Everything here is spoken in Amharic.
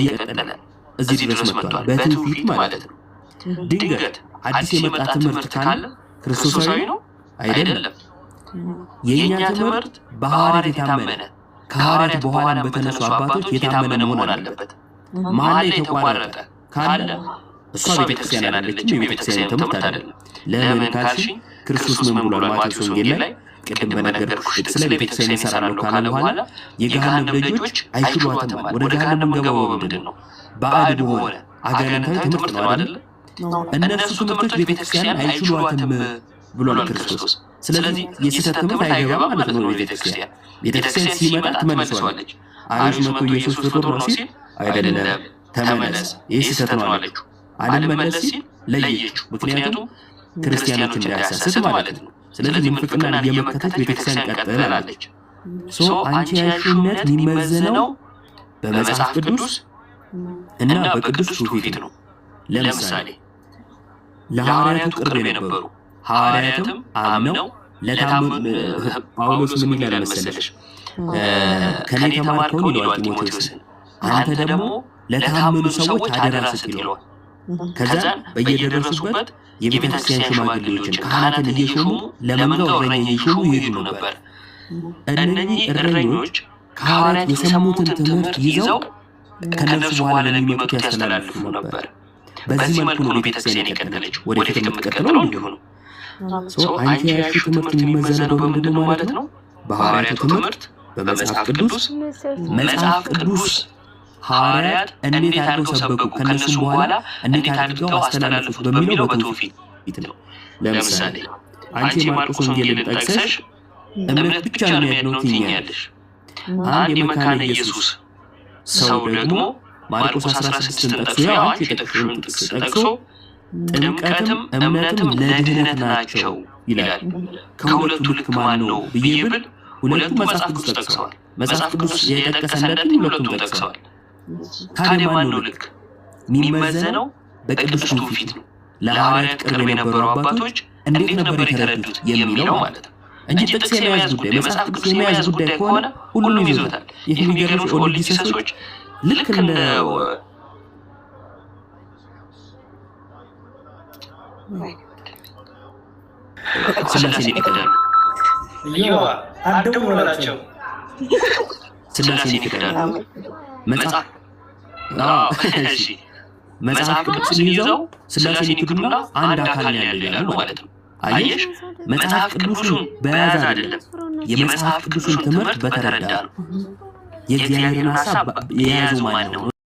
እየቀጠለ እዚህ ድረስ መጥቷል። በትውፊት ማለት ነው። ድንገት አዲስ የመጣ ትምህርት ካለ ክርስቶሳዊ ነው አይደለም። የኛ ትምህርት በሐዋርያት የታመነ ከሐዋርያት በኋላ በተነሱ አባቶች የታመነ መሆን አለበት። መሀል ላይ የተቋረጠ ካለ እሷ ቤተክርስቲያን አይደለችም፣ የቤተክርስቲያን ትምህርት አይደለም። ለምን ካልሽኝ ክርስቶስ ምን ብሏል? ማቴዎስ ወንጌል ላይ ቅድም በነገርኩሽ ጥቅስ ላይ ቤተክርስቲያን እሰራለሁ ካለ በኋላ የገሃነም ደጆች አይችሏትም። ወደ ገሃነም ገባው ምንድን ነው? ባዕድ በሆነ አጋንንታዊ ትምህርት ነው አይደል? እነሱ ትምህርቶች ቤተክርስቲያን አይችሏትም ብሏል ክርስቶስ። ስለዚህ የስህተት ትምህርት አይገባም ማለት ነው ቤተክርስቲያን። ቤተክርስቲያን ሲመጣ ትመልሰዋለች። አይሁድ መጥቶ ኢየሱስ ፍጡር ነው ሲል አይደለም ተመለስ፣ ይህ ስህተት ነው አለችው። አልመለስ ሲል ለየችው። ምክንያቱም ክርስቲያኖች እንዳያሳስት ማለት ነው። ስለዚህ ምንፍቅናን እየመከተች ቤተክርስቲያን ቀጥላለች። አንቺ ያልሽው እምነት የሚመዘነው በመጽሐፍ ቅዱስ እና በቅዱስ ትውፊት ነው። ለምሳሌ ለሐዋርያቱ ቅርብ የነበሩ ሐዋርያትም አምነው ለታመኑ ጳውሎስ ምን ይላል መሰለሽ? ከኔ ተማርከውን ይለዋል ጢሞቴዎስን፣ አንተ ደግሞ ለታመኑ ሰዎች አደራ ስጥ ይለዋል። ከዛ በየደረሱበት የቤተክርስቲያን ሽማግሌዎችን ካህናትን እየሾሙ ለመንጋው እረኛ እየሾሙ ይሄዱ ነበር። እነኚህ እረኞች ከሐዋርያት የሰሙትን ትምህርት ይዘው ከነሱ በኋላ ለሚመጡት ያስተላልፉ ነበር። በዚህ መልኩ ነው ቤተክርስቲያን የቀጠለችው፣ ወደፊት የምትቀጥለው እንዲሁ ነው። አንቺ ያልሽው ትምህርት የሚመዘነው በምንድን ነው ማለት ነው? በሐዋርያቱ ትምህርት፣ በመጽሐፍ ቅዱስ። መጽሐፍ ቅዱስ ሐዋርያት እንዴት አድርገው ሰበኩ፣ ከነሱም በኋላ እንዴት አድርገው አስተላለፉት በሚለው በትውፊት ነው። ለምሳሌ አንቺ የማርቆስ ወንጌልን ጠቅሰሽ እምነት ብቻ ነው የሚያድነው ትይኛለሽ። አንድ የመካነ ኢየሱስ ሰው ደግሞ ማርቆስ 16ን ጠቅሶ ያው አንቺ የጠቅሽውን ጥቅስ ጠቅሶ ጥምቀትም እምነትም ለድህነት ናቸው ይላል። ከሁለቱ ልክ ማን ነው ብዬ ብል ሁለቱ መጽሐፍ ቅዱስ ጠቅሰዋል። መጽሐፍ ቅዱስ የጠቀሰለትን ሁለቱም ጠቅሰዋል። ታዲያ ማን ነው ልክ? የሚመዘነው በቅዱስ ትውፊት ነው። ለሐዋርያት ቅርብ የነበሩ አባቶች እንዴት ነበር የተረዱት የሚለው ማለት ነው እንጂ ጥቅስ የመያዝ ጉዳይ፣ መጽሐፍ ቅዱስ የመያዝ ጉዳይ ከሆነ ሁሉም ይዞታል። ይህ የሚገርምሽ ኦዲሲሰሶች ልክ እንደ ስላሴን ይክዳሉ። ስላሴን ይክዳሉ። መጽሐፍ ቅዱስን ይዘው ስላሴን ይክዱና አንድ አካል ነው ያለ ይላሉ ማለት ነው። አየሽ፣ መጽሐፍ ቅዱስን በያዝ አይደለም፣ የመጽሐፍ ቅዱስን ትምህርት በተረዳ ነው። የእግዚአብሔርን ሐሳብ የያዘው ማን ነው?